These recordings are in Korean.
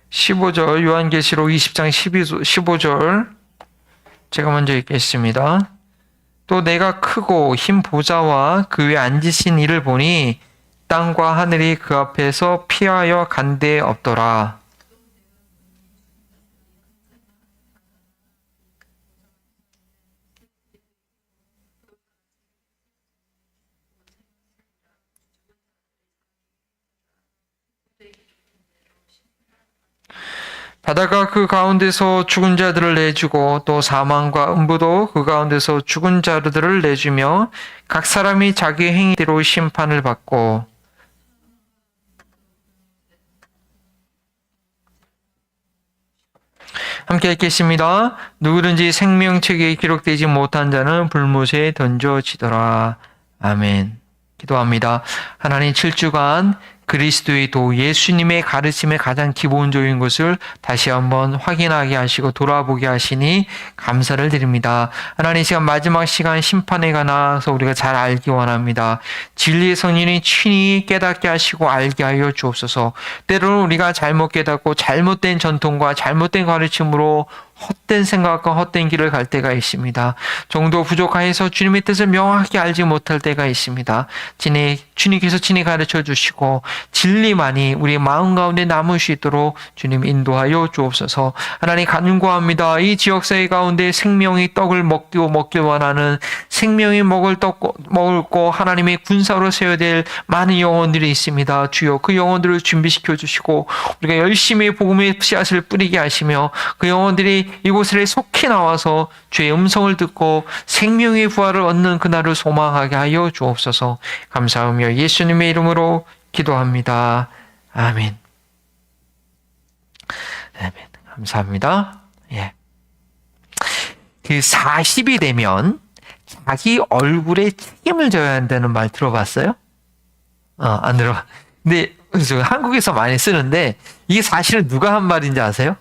15절, 요한계시록 20장 15절 제가 먼저 읽겠습니다. 또 내가 크고 흰 보좌와 그 위에 앉으신 이를 보니 땅과 하늘이 그 앞에서 피하여 간 데 없더라. 바다가 그 가운데서 죽은 자들을 내주고 또 사망과 음부도 그 가운데서 죽은 자들을 내주며 각 사람이 자기 행위대로 심판을 받고 함께 읽겠습니다. 누구든지 생명책에 기록되지 못한 자는 불못에 던져지더라. 아멘. 기도합니다. 하나님 7주간 그리스도의 도 예수님의 가르침의 가장 기본적인 것을 다시 한번 확인하게 하시고 돌아보게 하시니 감사를 드립니다. 하나님 시간 마지막 시간 심판에 관해서 우리가 잘 알기 원합니다. 진리의 성령이 친히 깨닫게 하시고 알게 하여 주옵소서. 때로는 우리가 잘못 깨닫고 잘못된 전통과 잘못된 가르침으로 헛된 생각과 헛된 길을 갈 때가 있습니다. 정도 부족하여서 주님의 뜻을 명확히 알지 못할 때가 있습니다. 주님께서 친히 가르쳐 주시고 진리만이 우리 마음 가운데 남을 수 있도록 주님 인도하여 주옵소서. 하나님 간구합니다. 이 지역사회 가운데 생명의 떡을 먹길 원하는 생명의 먹고 하나님의 군사로 세워야 될 많은 영혼들이 있습니다. 주여 그 영혼들을 준비시켜 주시고 우리가 열심히 복음의 씨앗을 뿌리게 하시며 그 영혼들이 이곳에 속히 나와서 주의 음성을 듣고 생명의 부활을 얻는 그날을 소망하게 하여 주옵소서. 감사하며 예수님의 이름으로 기도합니다. 아멘. 아멘. 감사합니다. 예. 그 40이 되면 자기 얼굴에 책임을 져야 한다는 말 들어봤어요? 안 들어봐. 근데 한국에서 많이 쓰는데 이게 사실은 누가 한 말인지 아세요?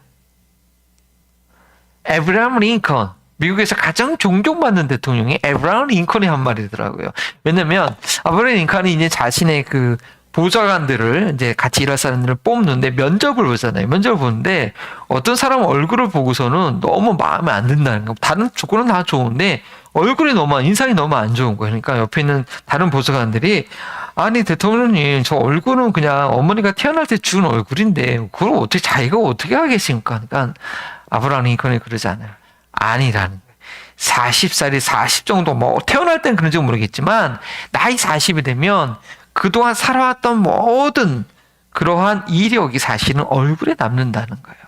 에브라함 링컨, 미국에서 가장 존경받는 대통령이 에브라함 링컨이 한 말이더라고요. 왜냐면 에브라함 링컨이 이제 자신의 그 보좌관들을 이제 같이 일할 사람들을 뽑는데 면접을 보잖아요. 면접을 보는데 어떤 사람 얼굴을 보고서는 너무 마음에 안 든다는 거. 다른 조건은 다 좋은데 얼굴이 인상이 너무 안 좋은 거예요. 그러니까 옆에 있는 다른 보좌관들이 아니 대통령님 저 얼굴은 그냥 어머니가 태어날 때 준 얼굴인데 그걸 어떻게 자기가 어떻게 하겠습니까? 그러니까 아브라함 링컨이 그러지 않아요. 아니라는 거예요. 40살이 40 정도 뭐 태어날 땐 그런지 모르겠지만 나이 40이 되면 그동안 살아왔던 모든 그러한 이력이 사실은 얼굴에 남는다는 거예요.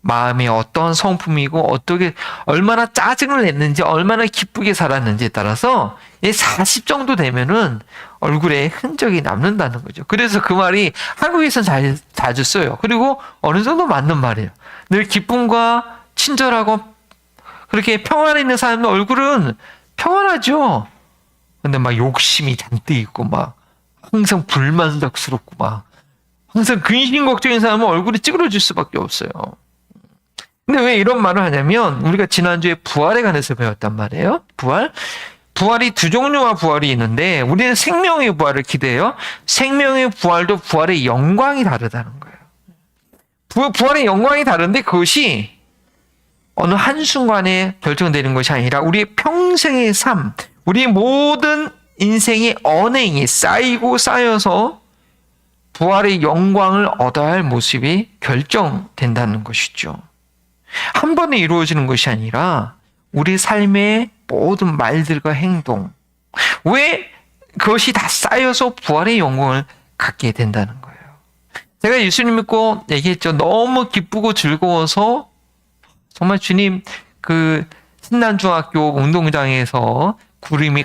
마음이 어떤 성품이고 어떻게 얼마나 짜증을 냈는지 얼마나 기쁘게 살았는지에 따라서 40 정도 되면은 얼굴에 흔적이 남는다는 거죠. 그래서 그 말이 한국에서는 자주 써요. 그리고 어느 정도 맞는 말이에요. 늘 기쁨과 친절하고 그렇게 평안에 있는 사람의 얼굴은 평안하죠. 근데 막 욕심이 잔뜩 있고 막 항상 불만족스럽고 막 항상 근심 걱정인 사람은 얼굴이 찌그러질 수밖에 없어요. 근데 왜 이런 말을 하냐면 우리가 지난주에 부활에 관해서 배웠단 말이에요. 부활이 두 종류와 부활이 있는데 우리는 생명의 부활을 기대해요. 생명의 부활도 부활의 영광이 다르다는 거예요. 부활의 영광이 다른데 그것이 어느 한순간에 결정되는 것이 아니라 우리의 평생의 삶, 우리의 모든 인생의 언행이 쌓이고 쌓여서 부활의 영광을 얻어야 할 모습이 결정된다는 것이죠. 한 번에 이루어지는 것이 아니라 우리 삶의 모든 말들과 행동, 왜 그것이 다 쌓여서 부활의 영광을 갖게 된다는 거예요. 제가 예수님 믿고 얘기했죠. 너무 기쁘고 즐거워서 정말 주님 그 신난중학교 운동장에서 구름이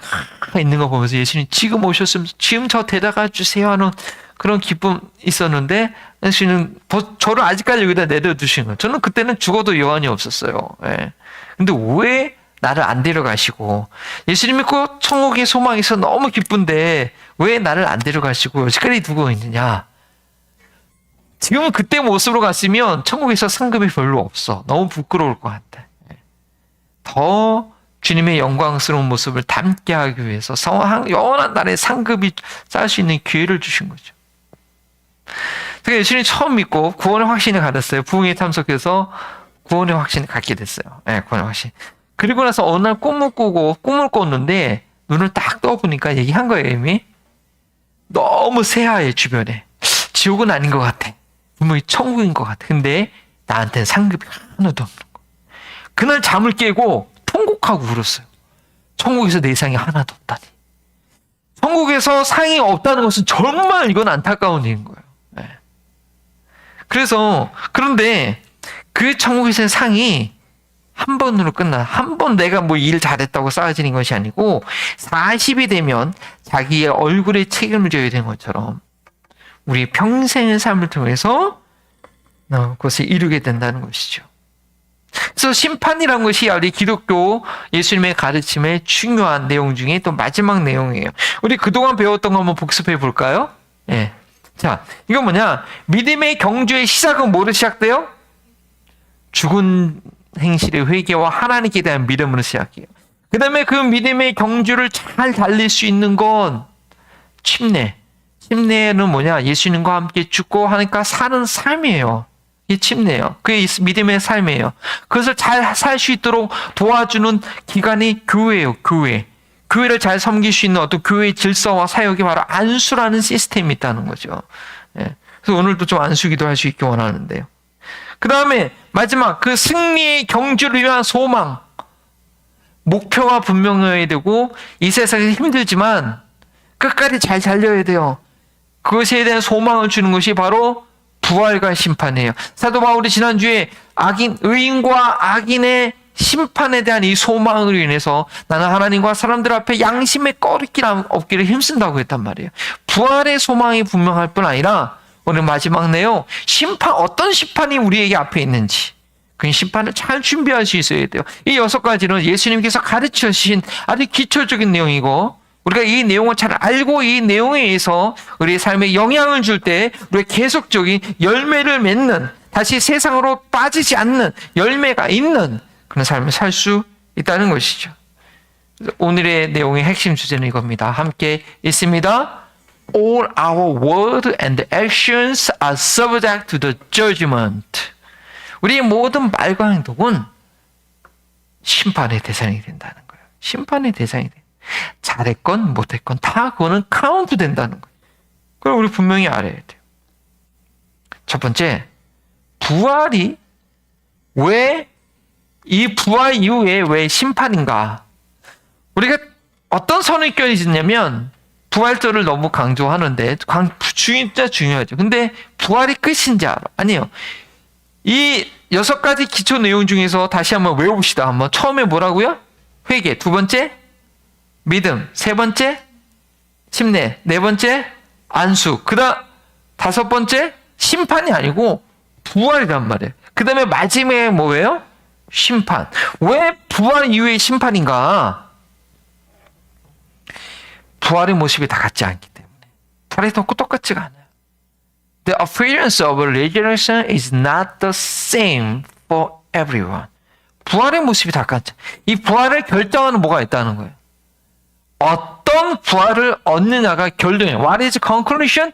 있는 거 보면서 예수님 지금 오셨으면 지금 저 데려가 주세요 하는 그런 기쁨 있었는데 예수님은 저를 아직까지 여기다 내려두신 거예요. 저는 그때는 죽어도 여한이 없었어요. 예. 근데 왜 나를 안 데려가시고 예수님 믿고 천국의 소망이 있어 너무 기쁜데 왜 나를 안 데려가시고 여기까지 두고 있느냐. 지금은 그때 모습으로 갔으면 천국에서 상급이 별로 없어. 너무 부끄러울 것 같아. 더 주님의 영광스러운 모습을 담게 하기 위해서 영원한 날에 상급이 쌓을 수 있는 기회를 주신 거죠. 그러니까 예수님이 처음 믿고 구원의 확신을 가졌어요. 부흥에 참석해서 구원의 확신을 갖게 됐어요. 네, 구원의 확신. 그리고 나서 어느 날 꿈을 꿨는데 눈을 딱 떠보니까 얘기한 거예요, 이미. 너무 새하얘, 주변에. 지옥은 아닌 것 같아. 분명히 천국인 것 같아. 근데 나한테는 상급이 하나도 없는 거야. 그날 잠을 깨고 통곡하고 울었어요. 천국에서 내 상이 하나도 없다니. 천국에서 상이 없다는 것은 정말 이건 안타까운 일인 거예요. 네. 그래서 그런데 그 천국에서의 상이 한 번으로 끝나. 한 번 내가 뭐 일 잘했다고 쌓아지는 것이 아니고 40이 되면 자기의 얼굴에 책임을 져야 되는 것처럼 우리 평생의 삶을 통해서 그것을 이루게 된다는 것이죠. 그래서 심판이라는 것이 우리 기독교 예수님의 가르침의 중요한 내용 중에 또 마지막 내용이에요. 우리 그동안 배웠던 거 한번 복습해 볼까요? 예. 자, 이건 뭐냐? 믿음의 경주의 시작은 뭐로 시작돼요? 죽은 행실의 회개와 하나님께 대한 믿음으로 시작해요. 그 다음에 그 믿음의 경주를 잘 달릴 수 있는 건 침례. 침례는 뭐냐? 예수님과 함께 죽고 하니까 사는 삶이에요. 이게 침례예요. 그게 믿음의 삶이에요. 그것을 잘 살 수 있도록 도와주는 기관이 교회예요. 교회. 교회를 잘 섬길 수 있는 어떤 교회의 질서와 사역이 바로 안수라는 시스템이 있다는 거죠. 예. 그래서 오늘도 좀 안수 기도할 수 있기 원하는데요. 그 다음에 마지막 그 승리의 경주를 위한 소망. 목표가 분명해야 되고 이 세상에서 힘들지만 끝까지 잘 달려야 돼요. 그것에 대한 소망을 주는 것이 바로 부활과 심판이에요. 사도 바울이 지난주에 의인과 악인의 심판에 대한 이 소망으로 인해서 나는 하나님과 사람들 앞에 양심의 꺼리낌 없기를 힘쓴다고 했단 말이에요. 부활의 소망이 분명할 뿐 아니라 오늘 마지막 내용 어떤 심판이 우리에게 앞에 있는지 그 심판을 잘 준비할 수 있어야 돼요. 이 6가지는 예수님께서 가르쳐 주신 아주 기초적인 내용이고 우리가 이 내용을 잘 알고 이 내용에 의해서 우리의 삶에 영향을 줄 때 우리가 계속적인 열매를 맺는 다시 세상으로 빠지지 않는 열매가 있는 그런 삶을 살 수 있다는 것이죠. 오늘의 내용의 핵심 주제는 이겁니다. 함께 읽습니다. All our word and actions are subject to the judgment. 우리의 모든 말과 행동은 심판의 대상이 된다는 거예요. 심판의 대상이 돼. 잘했건 못했건 다 그거는 카운트 된다는 거예요. 그걸 우리 분명히 알아야 돼요. 첫 번째, 부활이 이 부활 이후에 왜 심판인가? 우리가 어떤 선입견이 있냐면 부활절을 너무 강조하는데 진짜 중요하죠. 근데 부활이 끝인지 알아? 아니에요. 이 6가지 기초 내용 중에서 다시 한번 외워봅시다. 한번 처음에 뭐라고요? 회개. 두 번째 믿음. 세 번째 침례. 네 번째 안수. 그다음 5번째 심판이 아니고 부활이란 말이에요. 그 다음에 마지막에 뭐예요? 심판. 왜 부활 이후에 심판인가? 부활의 모습이 다 같지 않기 때문에. 부활이 똑같지가 않아요. The appearance of resurrection is not the same for everyone. 부활의 모습이 다 같죠. 이 부활을 결정하는 뭐가 있다는 거예요. 어떤 부활을 얻느냐가 결론이에요. What is conclusion?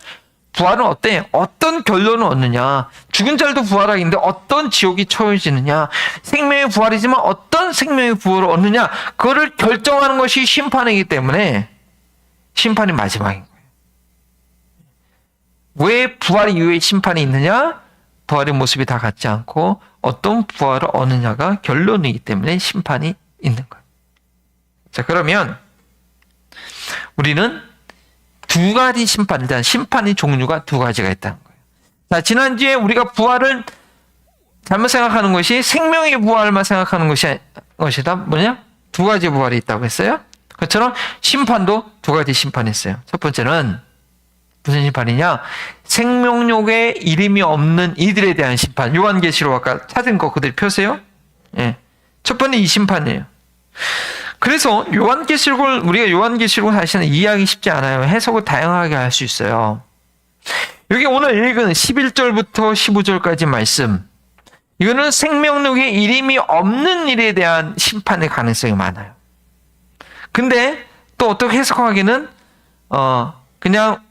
부활은 어때? 어떤 결론을 얻느냐? 죽은 자들도 부활하기인데 어떤 지옥이 처해지느냐? 생명의 부활이지만 어떤 생명의 부활을 얻느냐? 그거를 결정하는 것이 심판이기 때문에 심판이 마지막인 거예요. 왜 부활 이후에 심판이 있느냐? 부활의 모습이 다 같지 않고 어떤 부활을 얻느냐가 결론이기 때문에 심판이 있는 거예요. 자, 그러면 우리는 2가지 심판에 대한 심판의 종류가 2가지가 있다는 거예요. 자, 지난주에 우리가 부활을 잘못 생각하는 것이 생명의 부활만 생각하는 것이다. 뭐냐? 2가지 부활이 있다고 했어요. 그처럼 심판도 2가지 심판했어요. 첫 번째는 무슨 심판이냐? 생명력에 이름이 없는 이들에 대한 심판. 요한계시록 아까 찾은 거 그대로 펴세요. 예. 첫 번째 이 심판이에요. 그래서 우리가 요한계시록을 사실은 이해하기 쉽지 않아요. 해석을 다양하게 할 수 있어요. 여기 오늘 읽은 11절부터 15절까지 말씀. 이거는 생명력에 이름이 없는 일에 대한 심판의 가능성이 많아요. 근데 또 어떻게 해석하기는 그냥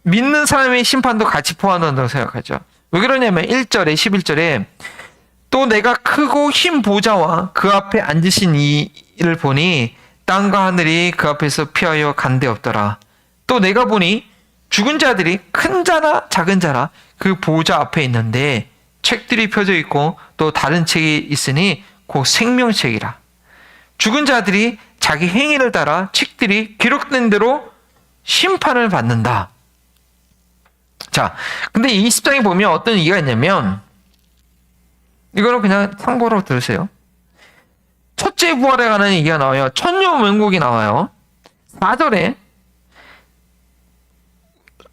믿는 사람의 심판도 같이 포함한다고 생각하죠. 왜 그러냐면 1절에 11절에 또 내가 크고 흰 보좌와 그 앞에 앉으신 이를 보니 땅과 하늘이 그 앞에서 피하여 간데 없더라. 또 내가 보니 죽은 자들이 큰 자나 작은 자나 그 보좌 앞에 있는데 책들이 펴져 있고 또 다른 책이 있으니 곧 생명책이라. 죽은 자들이 자기 행위를 따라 책들이 기록된 대로 심판을 받는다. 자, 근데 이 10장에 보면 어떤 얘기가 있냐면, 이거는 그냥 참고로 들으세요. 첫째 부활에 관한 얘기가 나와요. 천년왕국이 나와요. 4절에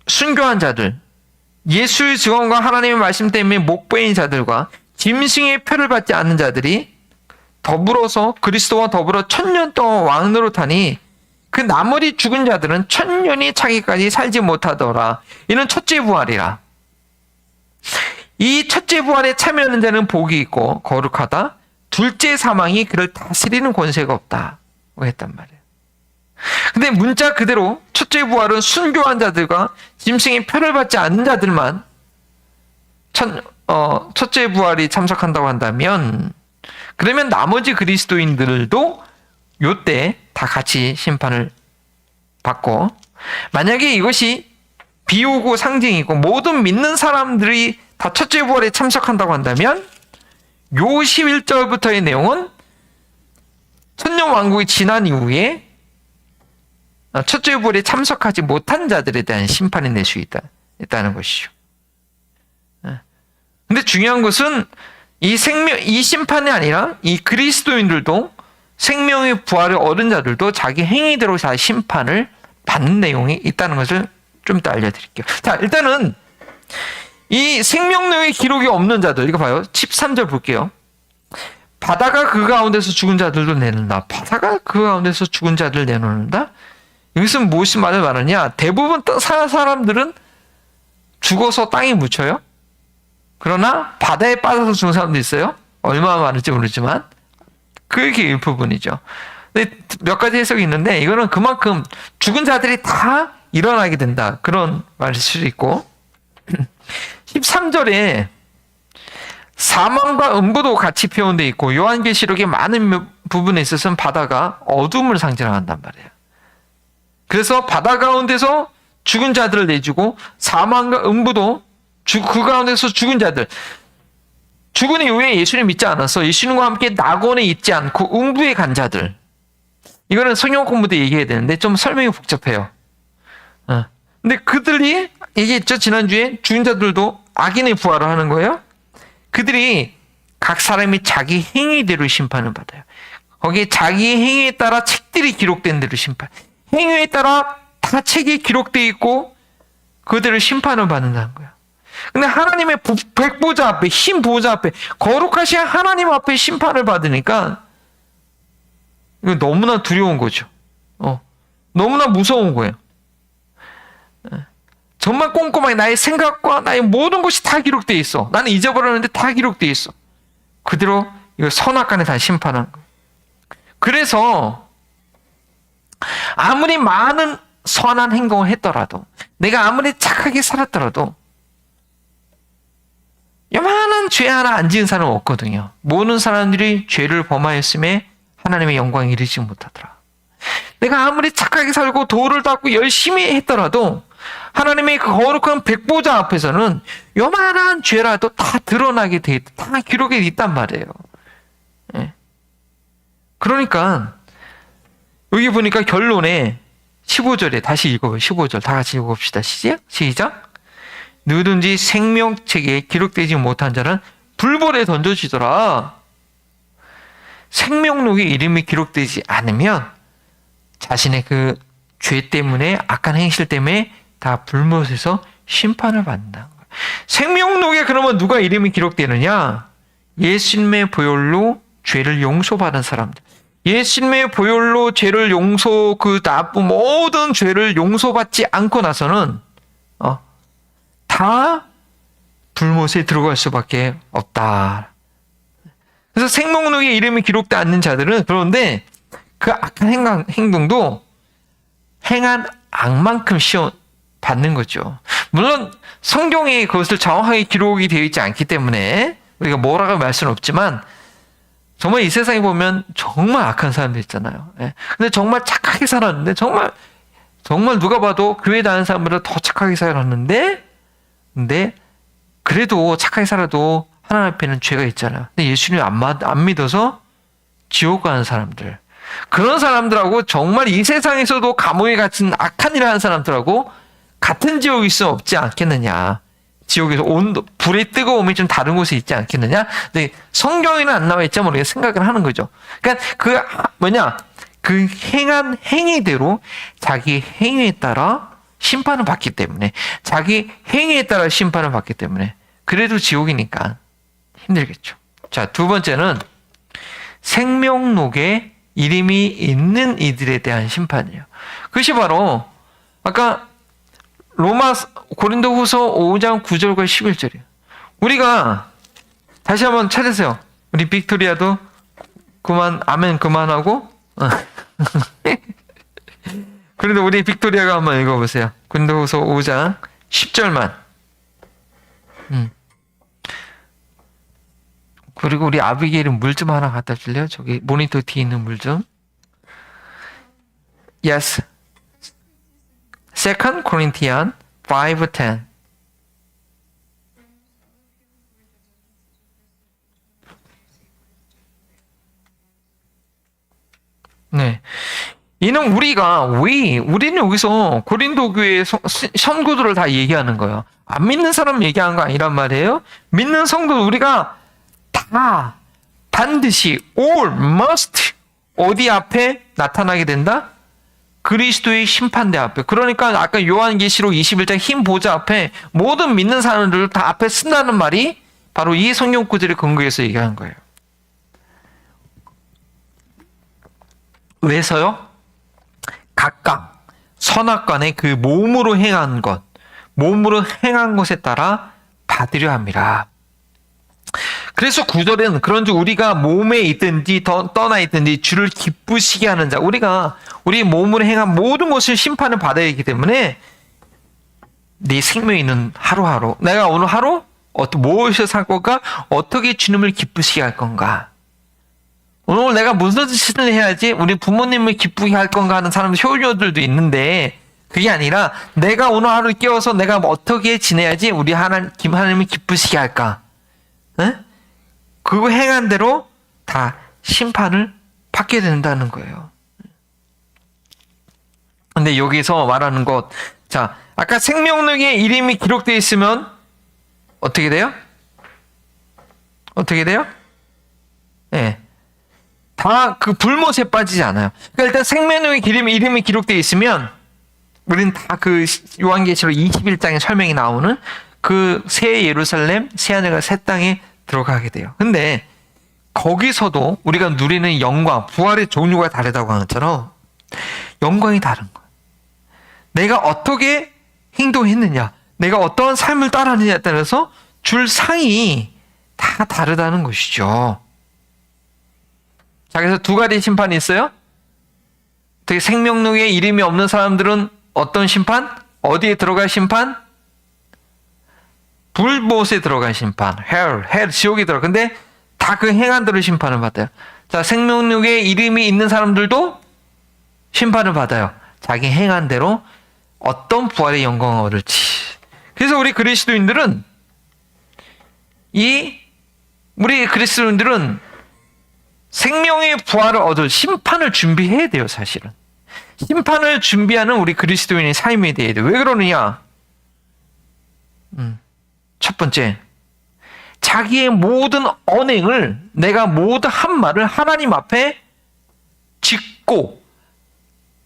순교한 자들, 예수의 증언과 하나님의 말씀 때문에 못 베인 자들과 짐승의 표를 받지 않는 자들이 더불어서 그리스도와 더불어 1000년 동안 왕노릇하니 그 나머지 죽은 자들은 1000년이 차기까지 살지 못하더라. 이는 첫째 부활이라. 이 첫째 부활에 참여하는 자는 복이 있고 거룩하다. 둘째 사망이 그를 다스리는 권세가 없다고 했단 말이에요. 근데 문자 그대로 첫째 부활은 순교한 자들과 짐승의 표를 받지 않는 자들만 첫째 부활이 참석한다고 한다면, 그러면 나머지 그리스도인들도 요때 다 같이 심판을 받고, 만약에 이것이 비유고 상징이고 모든 믿는 사람들이 다 첫째 부활에 참석한다고 한다면 요 11절부터의 내용은 천년 왕국이 지난 이후에 첫째 부활에 참석하지 못한 자들에 대한 심판이 낼 수 있다는 것이죠. 근데 중요한 것은 이 심판이 아니라 이 그리스도인들도 생명의 부활을 얻은 자들도 자기 행위대로 다 심판을 받는 내용이 있다는 것을 좀 이따 알려드릴게요. 자, 일단은 이 생명록의 기록이 없는 자들, 이거 봐요. 13절 볼게요. 바다가 그 가운데서 죽은 자들도 내놓는다. 바다가 그 가운데서 죽은 자들 내놓는다? 여기서 무엇이 말을 말하냐? 대부분 사람들은 죽어서 땅에 묻혀요. 그러나 바다에 빠져서 죽은 사람도 있어요. 얼마나 많을지 모르지만 그게 일부분이죠. 근데 몇 가지 해석이 있는데 이거는 그만큼 죽은 자들이 다 일어나게 된다. 그런 말일 수도 있고 13절에 사망과 음부도 같이 표현되어 있고 요한계시록의 많은 부분에 있어서는 바다가 어둠을 상징한단 말이에요. 그래서 바다 가운데서 죽은 자들을 내주고 사망과 음부도 그 가운데서 죽은 자들, 죽은 이후에 예수님 믿지 않아서 예수님과 함께 낙원에 있지 않고 음부에 간 자들, 이거는 성경 공부 때 얘기해야 되는데 좀 설명이 복잡해요. 근데 그들이 얘기했죠. 지난주에 죽은 자들도 악인의 부활을 하는 거예요. 그들이 각 사람이 자기 행위대로 심판을 받아요. 거기에 자기 행위에 따라 책들이 기록된 대로 심판, 행위에 따라 다 책이 기록되어 있고 그들을 심판을 받는다는 거예요. 근데 하나님의 백보자 앞에, 흰 보좌 앞에, 거룩하신 하나님 앞에 심판을 받으니까 이거 너무나 두려운 거죠. 너무나 무서운 거예요. 정말 꼼꼼하게 나의 생각과 나의 모든 것이 다 기록되어 있어. 나는 잊어버렸는데 다 기록되어 있어. 그대로 이거 선악간에 다 심판하는 거예요. 그래서 아무리 많은 선한 행동을 했더라도, 내가 아무리 착하게 살았더라도 요만한 죄 하나 안 지은 사람은 없거든요. 모든 사람들이 죄를 범하였음에 하나님의 영광에 이르지 못하더라. 내가 아무리 착하게 살고 도를 닦고 열심히 했더라도 하나님의 그 거룩한 백보자 앞에서는 요만한 죄라도 다 드러나게 돼 있다. 다 기록에 있단 말이에요. 예. 그러니까 여기 보니까 결론에 15절에 다시 읽어봐요. 15절 다 같이 읽어봅시다. 시작. 누구든지 생명책에 기록되지 못한 자는 불벌에 던져지더라. 생명록에 이름이 기록되지 않으면 자신의 그 죄 때문에, 악한 행실 때문에 다 불못에서 심판을 받는다는 거예요. 생명록에 그러면 누가 이름이 기록되느냐? 예수님의 보혈로 죄를 용서받은 사람들. 예수님의 보혈로 죄를 그 나쁜 모든 죄를 용서받지 않고 나서는 다 불못에 들어갈 수밖에 없다. 그래서 생명록에 이름이 기록되지 않는 자들은, 그런데 그 악한 행동도 행한 악만큼 받는 거죠. 물론 성경에 그것을 정확하게 기록이 되어 있지 않기 때문에 우리가 뭐라고 말 수는 없지만 정말 이 세상에 보면 정말 악한 사람들 있잖아요. 예. 근데 정말 착하게 살았는데 정말 누가 봐도 교회 다니는 사람보다 더 착하게 살았는데 근데 그래도 착하게 살아도 하나님 앞에는 죄가 있잖아요. 근데 예수님 안 믿어서 지옥 가는 사람들. 그런 사람들하고 정말 이 세상에서도 감옥에 갇힌 악한 일을 하는 사람들하고 같은 지옥일 수 없지 않겠느냐. 지옥에서 불의 뜨거움이 좀 다른 곳에 있지 않겠느냐. 근데 성경에는 안 나와 있지만 우리가 생각을 하는 거죠. 그러니까 그 행한 행위대로 자기 행위에 따라 심판을 받기 때문에 자기 행위에 따라 심판을 받기 때문에 그래도 지옥이니까 힘들겠죠. 자, 두 번째는 생명록에 이름이 있는 이들에 대한 심판이에요. 그것이 바로 아까 고린도후서 5장 9절과 11절이에요. 우리가 다시 한번 찾으세요. 우리 빅토리아도 아멘 그만하고 그래도 우리 빅토리아가 한번 읽어보세요. 고린도후서 5장 10절만. 그리고 우리 아비게일은 물 좀 하나 갖다 줄래요? 저기 모니터 뒤에 있는 물 좀. Yes. 2 Corinthians 5:10. 네. 이는 우리는 여기서 고린도 교회의 성도들을 다 얘기하는 거예요. 안 믿는 사람 얘기하는 거 아니란 말이에요. 믿는 성도 우리가 다 반드시 all must 어디 앞에 나타나게 된다? 그리스도의 심판대 앞에. 그러니까 아까 요한계시록 21장 흰 보좌 앞에 모든 믿는 사람들을 다 앞에 쓴다는 말이 바로 이 성경 구절의 근거에서 얘기하는 거예요. 왜서요? 각각 선악간에 그 몸으로 행한 것에 따라 받으려 함이라. 그래서 9절에는 그런즉 우리가 몸에 있든지 떠나 있든지 주를 기쁘시게 하는 자, 우리가 우리 몸으로 행한 모든 것을 심판을 받아야 하기 때문에 네 생명에 있는 하루하루 내가 오늘 하루 무엇을 살 건가? 어떻게 주님을 기쁘시게 할 건가? 오늘 내가 무슨 짓을 해야지 우리 부모님을 기쁘게 할 건가 하는 효녀들도 있는데 그게 아니라 내가 오늘 하루 깨워서 내가 어떻게 지내야지 우리 하나님을 기쁘시게 할까? 네? 그거 행한 대로 다 심판을 받게 된다는 거예요. 근데 여기서 말하는 것, 자, 아까 생명록에 이름이 기록되어 있으면 어떻게 돼요? 어떻게 돼요? 네. 다 그 불못에 빠지지 않아요. 그러니까 일단 생명록에 이름이 기록되어 있으면 우리는 다 그 요한계시록 21장에 설명이 나오는 그 새 예루살렘, 새 하늘과 새 땅에 들어가게 돼요. 근데 거기서도 우리가 누리는 영광, 부활의 종류가 다르다고 하는 것처럼 영광이 다른 거예요. 내가 어떻게 행동했느냐, 내가 어떠한 삶을 따라하느냐에 따라서 줄 상이 다 다르다는 것이죠. 자, 그래서 두 가지 심판이 있어요. 되게 생명록에 이름이 없는 사람들은 어떤 심판? 어디에 들어갈 심판? 불못에 들어갈 심판. 헬, 지옥에 들어가. 근데 다 그 행한 대로 심판을 받아요. 자, 생명록에 이름이 있는 사람들도 심판을 받아요. 자기 행한 대로 어떤 부활의 영광을 얻을지. 그래서 우리 그리스도인들은 생명의 부활을 얻을 심판을 준비해야 돼요, 사실은. 심판을 준비하는 우리 그리스도인의 삶이 돼야 돼요. 왜 그러느냐? 첫 번째, 자기의 모든 언행을, 내가 모든 한 말을 하나님 앞에 짓고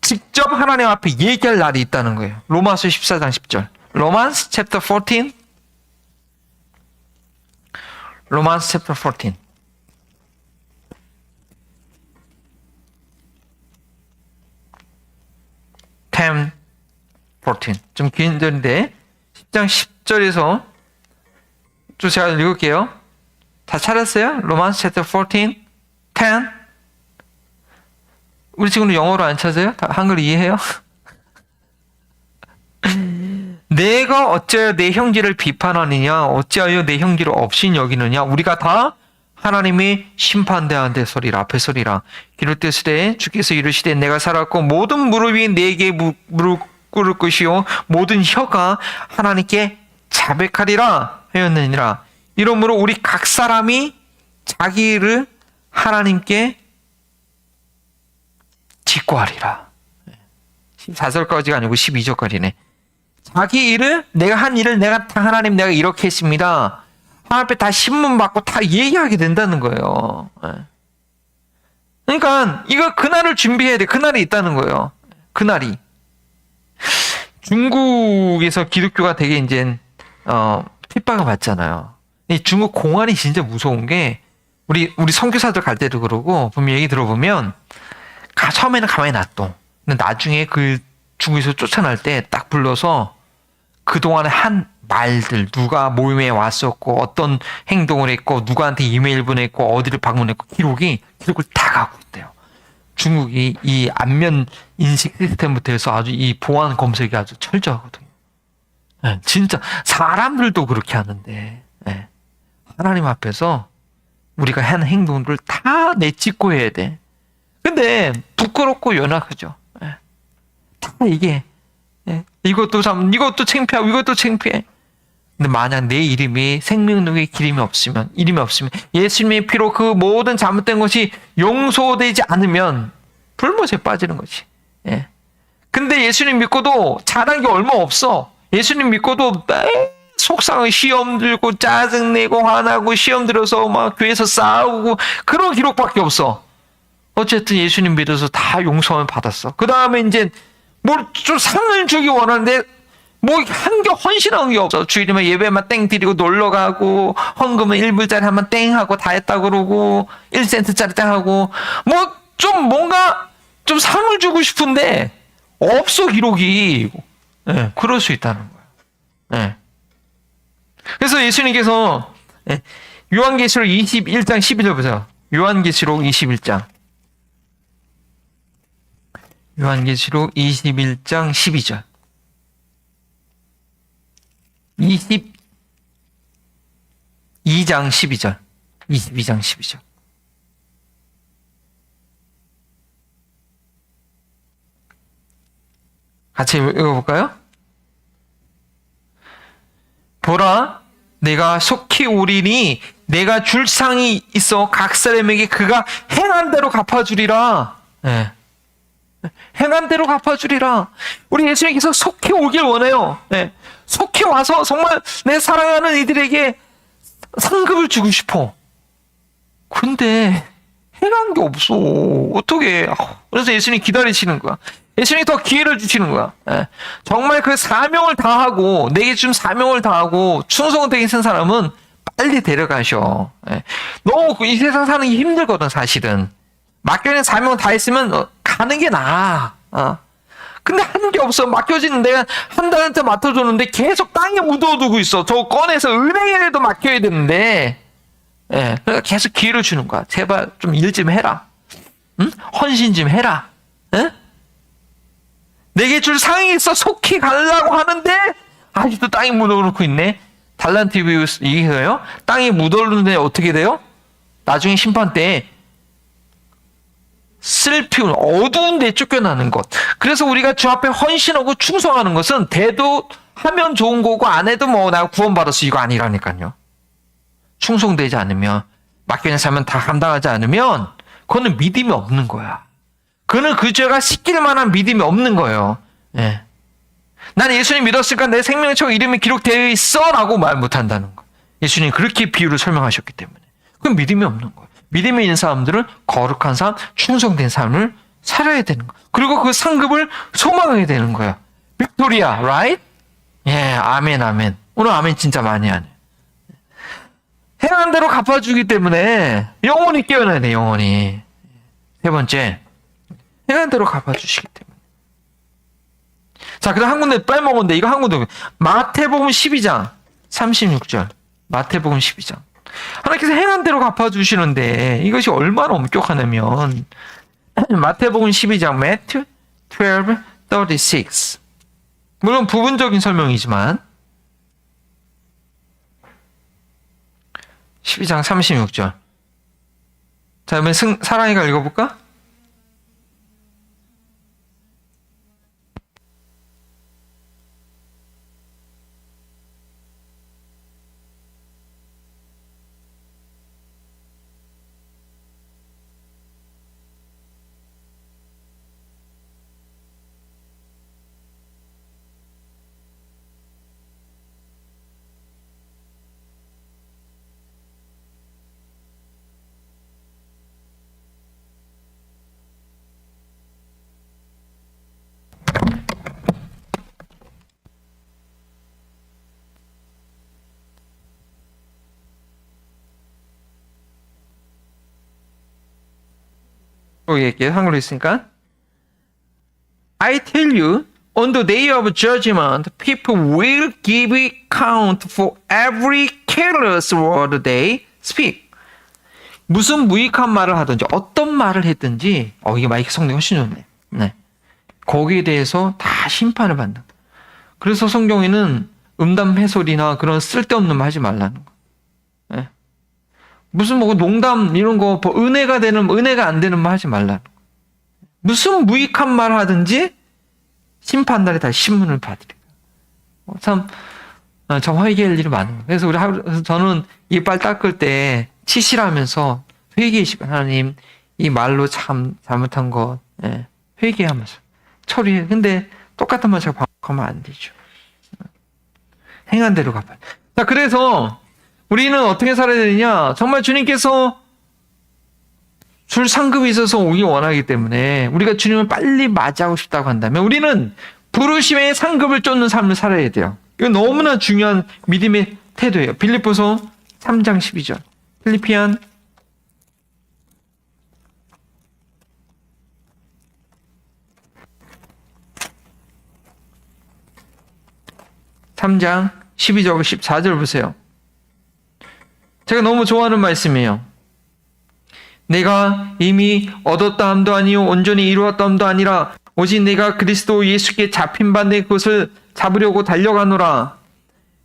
직접 하나님 앞에 얘기할 날이 있다는 거예요. 로마서 14장 10절. 로마스 챕터 14. 로마스 챕터 14. 14. 좀 긴 절인데 10장 10절에서 또 제가 읽을게요. 다 찾았어요? 로마스 챕터 14, 10. 우리 친구는 영어로 안 찾아요? 다 한글 이해해요? 내가 어찌하여 내 형제를 비판하느냐 어찌하여 내 형제를 없인 여기느냐 우리가 다 하나님의 심판대한데 서리라 앞에 서리라. 기록되시되 주께서 이르시되 내가 살았고 모든 무릎이 내게 무릎 꿇을 것이요 모든 혀가 하나님께 자백하리라 하였느니라. 이러므로 우리 각 사람이 자기 일을 하나님께 직고하리라. 14절까지가 아니고 12절까지네. 자기 일을 내가 한 일을 내가 하나님 내가 이렇게 했습니다. 하나님 앞에 다 신문 받고 다 얘기하게 된다는 거예요. 그러니까 이거 그날을 준비해야 돼. 그날이 있다는 거예요. 그날이. 중국에서 기독교가 되게 이제 핍박을 받잖아요. 이 중국 공안이 진짜 무서운 게 우리 선교사들 갈 때도 그러고 보면 얘기 들어보면 처음에는 가만히 놔둬. 근데 나중에 그 중국에서 쫓아날 때 딱 불러서 그동안에 한 말들 누가 모임에 왔었고 어떤 행동을 했고 누구한테 이메일 보냈고 어디를 방문했고 기록을 다 갖고 있대요. 중국이 이 안면 인식 시스템부터 해서 아주 이 보안 검색이 아주 철저하거든요. 네, 진짜 사람들도 그렇게 하는데 네. 하나님 앞에서 우리가 한 행동들을 다 내찍고 해야 돼. 근데 부끄럽고 연약하죠. 네. 다 이게 네. 이것도 창피하고 이것도 창피해. 근데 만약 내 이름이 생명력의 이름이 없으면 예수님의 피로 그 모든 잘못된 것이 용서되지 않으면 불못에 빠지는 거지. 예. 근데 예수님 믿고도 잘한 게 얼마 없어. 예수님 믿고도 속상하게 시험 들고 짜증내고 화나고 시험 들어서 막 교회에서 싸우고 그런 기록밖에 없어. 어쨌든 예수님 믿어서 다 용서를 받았어. 그 다음에 이제 뭘 좀 상을 주기 원하는데 뭐 한 게 헌신한 게 없어. 주일이면 예배만 땡 드리고 놀러 가고 헌금은 1불짜리 한번 땡 하고 다 했다 그러고 1센트짜리 땡 하고 뭐 좀 뭔가 좀 상을 주고 싶은데 없어 기록이. 네, 그럴 수 있다는 거예요. 네. 그래서 예수님께서 요한계시록 21장 12절 보세요. 요한계시록 21장 12절 22장 12절 같이 읽어볼까요? 보라 내가 속히 오리니 내가 줄 상이 있어 각 사람에게 그가 행한 대로 갚아주리라. 네. 행한 대로 갚아주리라. 우리 예수님께서 속히 오길 원해요. 네. 속히 와서 정말 내 사랑하는 이들에게 상급을 주고 싶어. 근데 행한 게 없어. 어떻게? 그래서 예수님 기다리시는 거야. 예수님이 더 기회를 주시는 거야. 예. 정말 그 사명을 다하고 내게 준 사명을 다하고 충성되게 쓴 사람은 빨리 데려가셔. 예. 너무 이 세상 사는 게 힘들거든 사실은. 맡겨진 사명을 다 했으면 가는 게 나아. 근데 하는 게 없어. 맡겨지는 내가 한 달한테 맡아줬는데 계속 땅에 묻어두고 있어. 저 꺼내서 은행에도 맡겨야 되는데 예. 그러니까 계속 기회를 주는 거야. 제발 좀 일 좀 해라. 응? 헌신 좀 해라. 예? 내게 줄 상이 있어 속히 가려고 하는데 아직도 땅에 묻어놓고 있네. 달란트 얘기해서요. 땅에 묻어놓는데 어떻게 돼요? 나중에 심판 때 슬피운 어두운 데 쫓겨나는 것. 그래서 우리가 주 앞에 헌신하고 충성하는 것은 돼도 하면 좋은 거고 안 해도 뭐 나 구원받았어 이거 아니라니까요. 충성되지 않으면 맡겨진 사면 다 감당하지 않으면 그거는 믿음이 없는 거야. 그는 그 죄가 씻길 만한 믿음이 없는 거예요. 예. 난 예수님 믿었으니까 내 생명책 이름이 기록되어 있어 라고 말 못한다는 거. 예수님 그렇게 비유를 설명하셨기 때문에. 그건 믿음이 없는 거예요. 믿음이 있는 사람들은 거룩한 삶, 충성된 삶을 살아야 되는 거예요. 그리고 그 상급을 소망하게 되는 거예요. 빅토리아, right? 예, 아멘, 아멘. 오늘 아멘 진짜 많이 하네. 행한 대로 갚아주기 때문에 영원히 깨어나야 돼, 영원히. 세 번째. 행한 대로 갚아주시기 때문에. 자, 그다음 한 군데 빼먹었는데 이거 한 군데 마태복음 12장 36절 마태복음 12장 하나님께서 행한 대로 갚아주시는데 이것이 얼마나 엄격하냐면 마태복음 12장 Matthew 12:36 물론 부분적인 설명이지만 12장 36절. 자, 그러면 사랑이가 읽어볼까? 여기 얘기해. 한글로 있으니까. I tell you, on the day of judgment, people will give account for every careless word they speak. 무슨 무익한 말을 하든지, 어떤 말을 했든지, 이게 마이크 성능이 훨씬 좋네. 네. 거기에 대해서 다 심판을 받는. 그래서 성경에는 음담 해설이나 그런 쓸데없는 말 하지 말라는 거. 네. 무슨 뭐 농담 이런 거 은혜가 되는 은혜가 안 되는 말 하지 말라는 거. 무슨 무익한 말 하든지 심판날에 다 신문을 받으리라. 참 회개할 일이 많은 거예요. 그래서 저는 이빨 닦을 때 치실하면서 회개의 시간, 하나님 이 말로 참 잘못한 거 회개하면서 처리해. 근데 똑같은 말 제가 반복하면 안 되죠. 행한 대로 갚아야. 자, 그래서 우리는 어떻게 살아야 되느냐? 정말 주님께서 줄 상급이 있어서 오기 원하기 때문에 우리가 주님을 빨리 맞이하고 싶다고 한다면 우리는 부르심의 상급을 쫓는 삶을 살아야 돼요. 이건 너무나 중요한 믿음의 태도예요. 빌립보서 3장 12절. 필리피안 3장 12절 14절 보세요. 제가 너무 좋아하는 말씀이에요. 내가 이미 얻었다 함도 아니요 온전히 이루었다 함도 아니라 오직 내가 그리스도 예수께 잡힌 바 내 것을 잡으려고 달려가노라.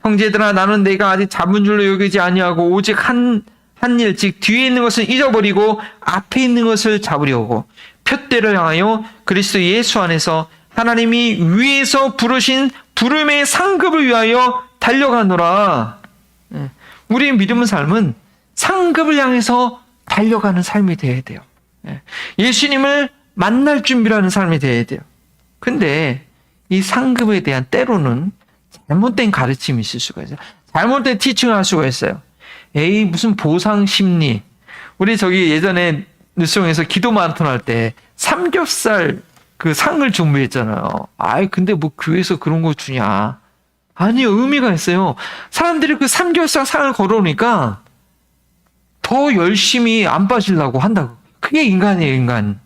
형제들아, 나는 내가 아직 잡은 줄로 여기지 아니하고 오직 한 일, 즉 뒤에 있는 것을 잊어버리고 앞에 있는 것을 잡으려고 표대를 향하여 그리스도 예수 안에서 하나님이 위에서 부르신 부름의 상급을 위하여 달려가노라. 우리의 믿음의 삶은 상급을 향해서 달려가는 삶이 되어야 돼요. 예수님을 만날 준비를 하는 삶이 되어야 돼요. 근데 이 상급에 대한 때로는 잘못된 가르침이 있을 수가 있어요. 잘못된 티칭을 할 수가 있어요. 에이, 무슨 보상 심리. 우리 저기 예전에 뉴스용에서 기도 마라톤 할 때 삼겹살 그 상을 준비했잖아요. 근데 뭐 교회에서 그런 거 주냐. 아니요, 의미가 있어요. 사람들이 그 삼겹살 상을 걸어오니까 더 열심히 안 빠지려고 한다고. 그게 인간이에요, 인간.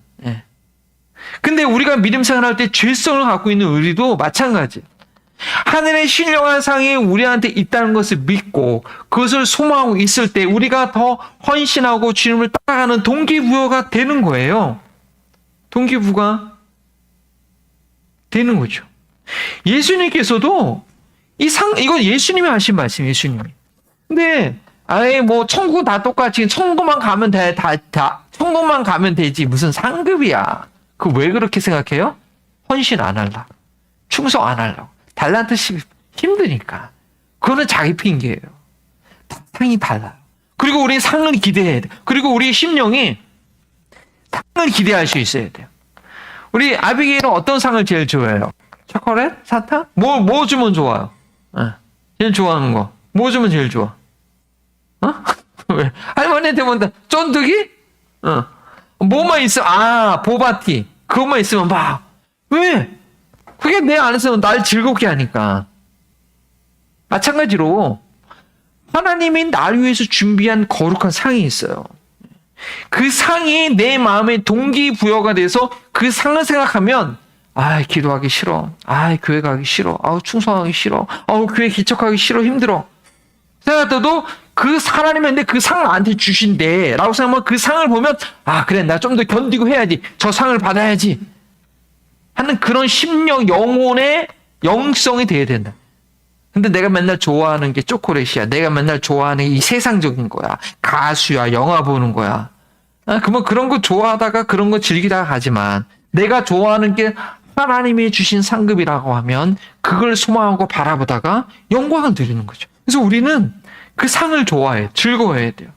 근데 우리가 믿음 생활할 때 죄성을 갖고 있는 우리도 마찬가지예요. 하늘의 신령한 상이 우리한테 있다는 것을 믿고 그것을 소망하고 있을 때 우리가 더 헌신하고 주님을 따라가는 동기부여가 되는 거예요. 동기부여가 되는 거죠. 예수님께서도 이건 예수님이 하신 말씀이에요, 예수님이. 근데 뭐 천국 다 똑같이 천국만 가면 돼, 천국만 가면 되지 무슨 상급이야. 그 왜 그렇게 생각해요? 헌신 안 하려고, 충성 안 하려고, 달란트씩 힘드니까. 그거는 자기 핑계예요. 상이 달라요. 그리고 우리 상을 기대해야 돼. 그리고 우리 심령이 상을 기대할 수 있어야 돼요. 우리 아비게일은 어떤 상을 제일 좋아해요? 초콜릿? 사탕? 뭐 주면 좋아요? 제일 좋아하는 거. 뭐 주면 제일 좋아? 왜? 할머니한테 본다. 쫀득이? 뭐만 있어? 보바티. 그것만 있으면 막. 왜? 그게 내 안에서 날 즐겁게 하니까. 마찬가지로 하나님이 날 위해서 준비한 거룩한 상이 있어요. 그 상이 내 마음에 동기부여가 돼서 그 상을 생각하면 기도하기 싫어. 교회 가기 싫어. 충성하기 싫어. 교회 기척하기 싫어. 힘들어. 생각해도 그 하나님인데 그 상을 나한테 주신대 라고 생각하면 그 상을 보면 그래, 나 좀 더 견디고 해야지. 저 상을 받아야지 하는 그런 심령, 영혼의 영성이 돼야 된다. 근데 내가 맨날 좋아하는 게 초콜릿이야. 내가 맨날 좋아하는 이 세상적인 거야. 가수야. 영화 보는 거야. 그러면 그런 거 좋아하다가 그런 거 즐기다가 가지만 내가 좋아하는 게 하나님이 주신 상급이라고 하면 그걸 소망하고 바라보다가 영광을 드리는 거죠. 그래서 우리는 그 상을 좋아해. 즐거워해야 돼요.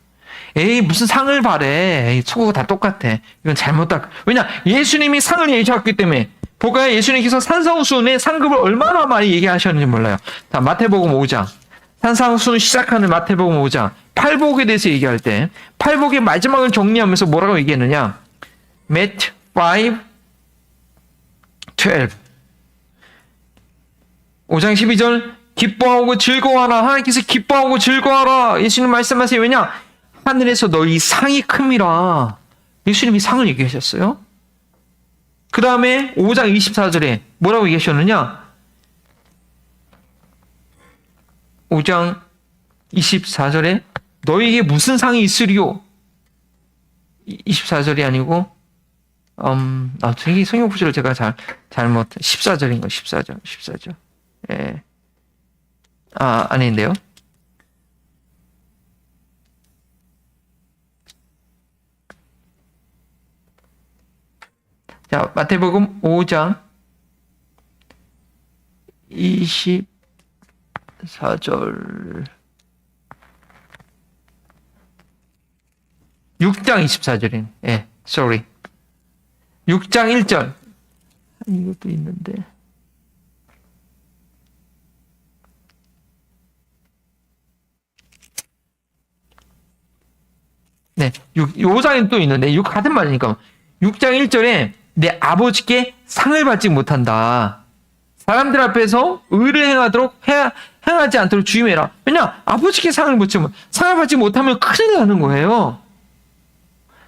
에이 무슨 상을 바래. 에이 서로 다 똑같아. 이건 잘못다. 왜냐 예수님이 상을 얘기하셨기 때문에 보가야 예수님께서 산상수훈의 상급을 얼마나 많이 얘기하셨는지 몰라요. 자, 마태복음 5장. 산상수훈 시작하는 마태복음 5장. 팔복에 대해서 얘기할 때 팔복의 마지막을 정리하면서 뭐라고 얘기했느냐. Matthew 5, 12. 5장 12절 기뻐하고 즐거워하라. 하나님께서 기뻐하고 즐거워하라. 예수님 말씀하세요. 왜냐? 하늘에서 너희 상이 큼이라. 예수님이 상을 얘기하셨어요. 그 다음에 5장 24절에 뭐라고 얘기하셨느냐? 5장 24절에 너희에게 무슨 상이 있으리요? 24절이 아니고 되게 성경 구절을 제가 잘못 14절인 거 14절. 예. 아닌데요. 자, 마태복음 5장 24절 6장 24절인 예, sorry. 6장 1절 이것도 있는데 네, 5장에 또 있는데 같은 말이니까 6장 1절에 내 아버지께 상을 받지 못한다. 사람들 앞에서 의를 행하지 않도록 주의해라. 왜냐? 아버지께 상을 받지 못하면 큰일 나는 거예요.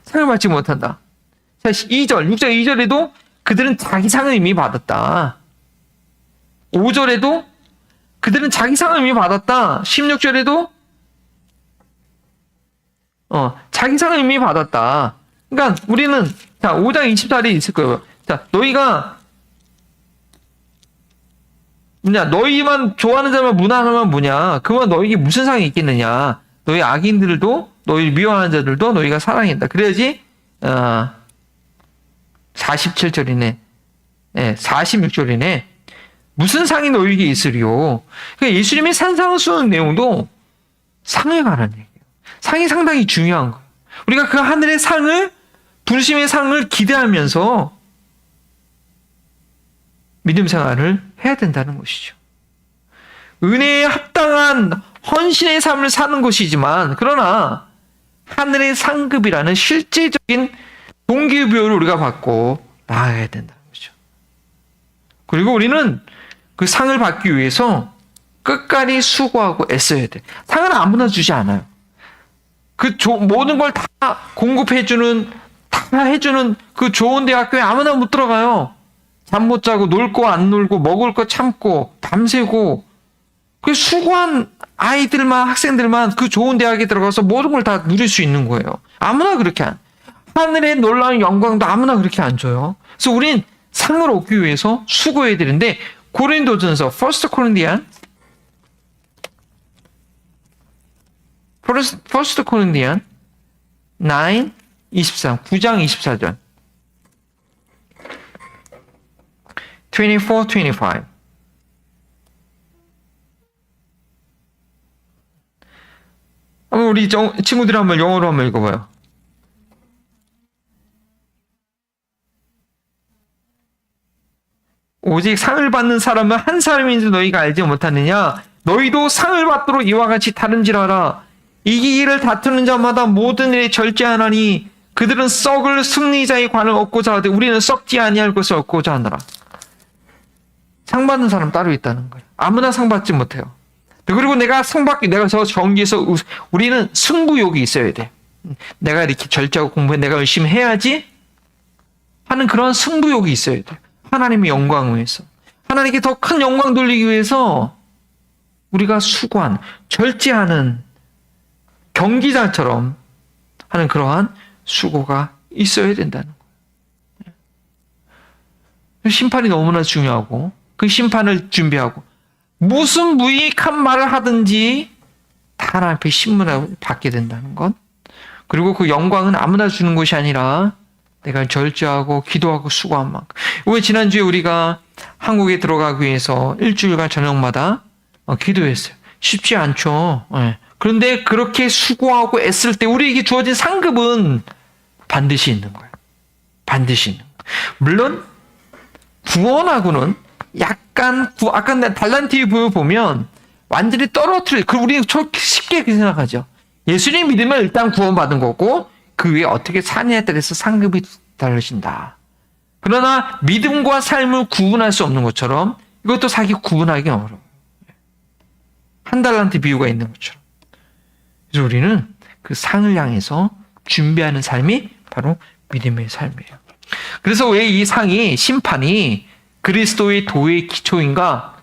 상을 받지 못한다. 자, 6장 2절에도 그들은 자기 상을 이미 받았다. 5절에도 그들은 자기 상을 이미 받았다. 16절에도 자기 상을 이미 받았다. 그러니까 우리는 자 5장 24절에 있을 거예요. 자 너희가 너희만 좋아하는 자만 무난하면 뭐냐? 그만 너희에게 무슨 상이 있겠느냐? 너희 악인들도 너희 미워하는 자들도 너희가 사랑한다. 그래야지 47절이네. 네, 46절이네. 무슨 상이 너희에게 있으리요? 그러니까 예수님의 산상수훈 내용도 상에 관한 얘기예요. 상이 상당히 중요한 거예요. 우리가 그 하늘의 상을 부르심의 상을 기대하면서 믿음 생활을 해야 된다는 것이죠. 은혜에 합당한 헌신의 삶을 사는 것이지만 그러나 하늘의 상급이라는 실제적인 동기부여를 우리가 받고 나아가야 된다는 거죠. 그리고 우리는 그 상을 받기 위해서 끝까지 수고하고 애써야 돼. 상을 아무나 주지 않아요. 모든 걸 다 공급해주는 다 해주는 그 좋은 대학교에 아무나 못 들어가요. 잠 못 자고 놀 거 안 놀고 먹을 거 참고 밤새고 그 수고한 아이들만 학생들만 그 좋은 대학에 들어가서 모든 걸 다 누릴 수 있는 거예요. 아무나 그렇게 하늘의 놀라운 영광도 아무나 그렇게 안 줘요. 그래서 우린 상을 얻기 위해서 수고해야 되는데 고린도전서 1 Corinthians 9, 24, 9장 24절 24, 25 한번 우리 친구들이 한번 영어로 한번 읽어봐요. 오직 상을 받는 사람은 한 사람인 줄 너희가 알지 못하느냐? 너희도 상을 받도록 이와 같이 다른지라라. 이기기를 다투는 자마다 모든 일에 절제하나니 그들은 썩을 승리자의 관을 얻고자 하되 우리는 썩지 아니할 것을 얻고자 하노라. 상 받는 사람 따로 있다는 거예요. 아무나 상 받지 못해요. 그리고 내가 저 전기에서 우리는 승부욕이 있어야 돼. 내가 이렇게 절제하고 공부해 내가 열심히 해야지 하는 그런 승부욕이 있어야 돼. 하나님의 영광을 위해서. 하나님께 더 큰 영광 돌리기 위해서 우리가 수고한, 절제하는 경기장처럼 하는 그러한 수고가 있어야 된다는 거예요. 심판이 너무나 중요하고 그 심판을 준비하고 무슨 무익한 말을 하든지 다 하나님 앞에 신문을 받게 된다는 것. 그리고 그 영광은 아무나 주는 것이 아니라 내가 절제하고 기도하고 수고한 만큼. 왜 지난주에 우리가 한국에 들어가기 위해서 일주일간 저녁마다 기도했어요. 쉽지 않죠. 그런데 그렇게 수고하고 애쓸 때 우리에게 주어진 상급은 반드시 있는 거예요. 반드시 있는 거예요. 물론 구원하고는 약간 아까 달란트 보면 완전히 떨어뜨려. 그 우리는 쉽게 그렇게 생각하죠. 예수님 믿으면 일단 구원받은 거고 그 위에 어떻게 사느냐에 따라서 상급이 달라진다. 그러나 믿음과 삶을 구분할 수 없는 것처럼 이것도 사실 구분하기 어려워요. 한 달란트 비유가 있는 것처럼. 그래서 우리는 그 상을 향해서 준비하는 삶이 바로 믿음의 삶이에요. 그래서 왜 이 상이 심판이 그리스도의 도의 기초인가?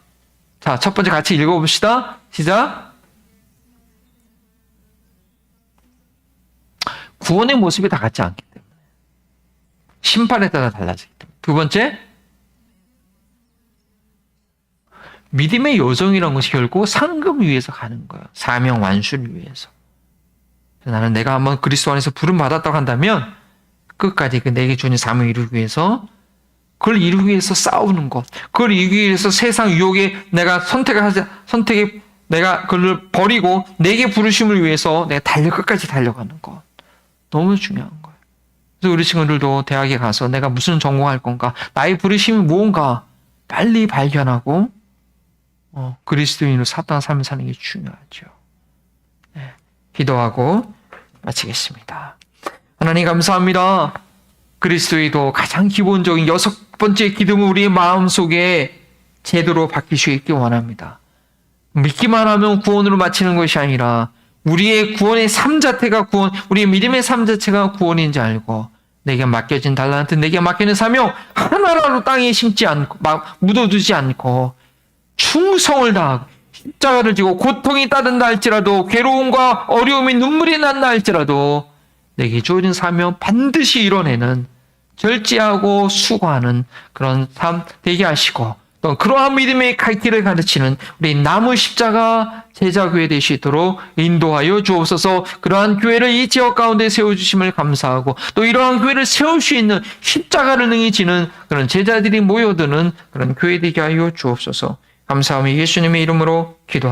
자, 첫 번째 같이 읽어봅시다. 시작. 구원의 모습이 다 같지 않기 때문에. 심판에 따라 달라지기 때문에. 두 번째, 믿음의 요정이라는 것이 결국 상급 위해서 가는 거예요. 사명 완수를 위해서. 나는 내가 한번 그리스도 안에서 부름 받았다고 한다면 끝까지 그 내게 주는 사명을 이루기 위해서 그걸 이루기 위해서 싸우는 것. 그걸 이루기 위해서 세상 유혹에 내가 선택에 내가 그걸 버리고 내게 부르심을 위해서 내가 끝까지 달려가는 것. 너무 중요한 거예요. 그래서 우리 친구들도 대학에 가서 내가 무슨 전공할 건가? 나의 부르심이 뭔가 빨리 발견하고 그리스도인으로 사도한 삶을 사는 게 중요하죠. 네, 기도하고 마치겠습니다. 하나님 감사합니다. 그리스도의 도 가장 기본적인 6번째 기둥을 우리의 마음속에 제대로 박힐 수 있길 원합니다. 믿기만 하면 구원으로 마치는 것이 아니라 우리의 구원의 삶 자체가 구원, 우리의 믿음의 삶 자체가 구원인지 알고 내게 맡겨진 달란트, 내게 맡기는 사명 하나라도 땅에 심지 않고 묻어두지 않고 충성을 다하고 십자가를 지고 고통이 따른다 할지라도 괴로움과 어려움이 눈물이 난다 할지라도 내게 주어진 사명 반드시 이뤄내는 절제하고 수고하는 그런 삶 되게 하시고 또 그러한 믿음의 갈 길을 가르치는 우리 남의 십자가 제자교회 되시도록 인도하여 주옵소서. 그러한 교회를 이 지역 가운데 세워주심을 감사하고 또 이러한 교회를 세울 수 있는 십자가를 능히 지는 그런 제자들이 모여드는 그런 교회 되게 하여 주옵소서. 감사하며 예수님의 이름으로 기도합니다.